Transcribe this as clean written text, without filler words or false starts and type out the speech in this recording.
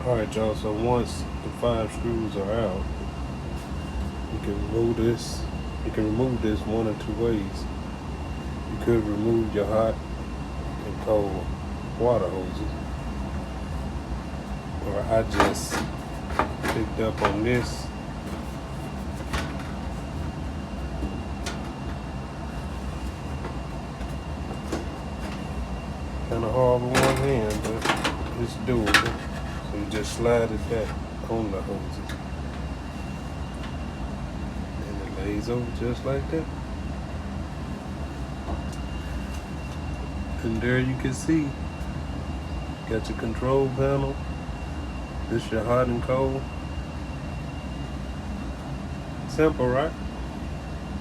Alright y'all, so once the 5 screws are out, you can remove this. You can remove this one or two ways. You could remove your hot and cold water hoses. Or I just picked up on this. Kind of hard with one hand, but it's doable. So you just slide it back on the hoses. And it lays over just like that. And there you can see, got your control panel. This your hot and cold. Simple, right?